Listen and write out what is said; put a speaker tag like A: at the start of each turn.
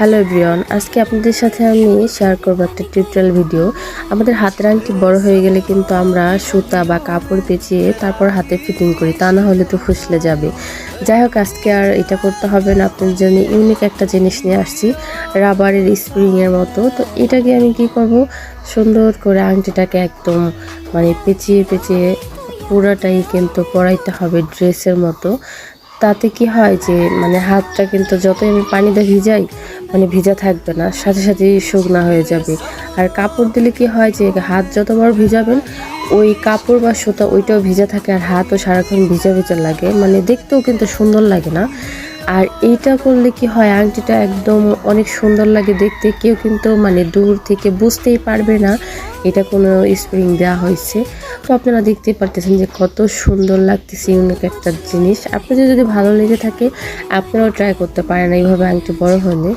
A: Hello everyone, আজকে আপনাদের সাথে আমি শেয়ার করব একটা টিউটোরিয়াল ভিডিও। আমাদের হাতের আংটি বড় হয়ে গেলে কিন্তু আমরা সুতা বা কাপড় পেঁচিয়ে তারপর হাতে ফিটিং করি, তা না হলে তো ফুসলে যাবে। যাই হোক, আজকে আর এটা করতে হবে না। আপনাদের জন্য ইউনিক একটা জিনিস নিয়ে আসছি, রাবারের স্প্রিংয়ের মতো। তো এটাকে আমি কি করব, সুন্দর করে আংটিটাকে একদম পেঁচিয়ে পেঁচিয়ে পুরাটাই কিন্তু পরাইতে হবে ড্রেসের মতো। তাতে কি হয় যে হাতটা কিন্তু যতই আমি পানিতে ভিজাই ভিজা থাকবে না, সাথে সাথেই শুকনা হয়ে যাবে। আর কাপড় দিলে কি হয় যে হাত যতবার ভিজাবেন ওই কাপড় বা সুতা ওইটাও ভিজা থাকে, আর হাতও সারাক্ষণ ভিজা ভিজা লাগে, দেখতেও কিন্তু সুন্দর লাগে না। আর এইটা করলে কি হয়, আংটিটা একদম অনেক সুন্দর লাগে দেখতে। কেউ কিন্তু দূর থেকে বুঝতেই পারবে না এটা কোনো স্প্রিং দেওয়া হয়েছে। তো আপনারা দেখতেই পারতেছেন যে কত সুন্দর লাগতেছে, ইউনিক একটা জিনিস। আপনাদের যদি ভালো লেগে থাকে আপনারাও ট্রাই করতে পারেন এইভাবে আংটি বড় হলে।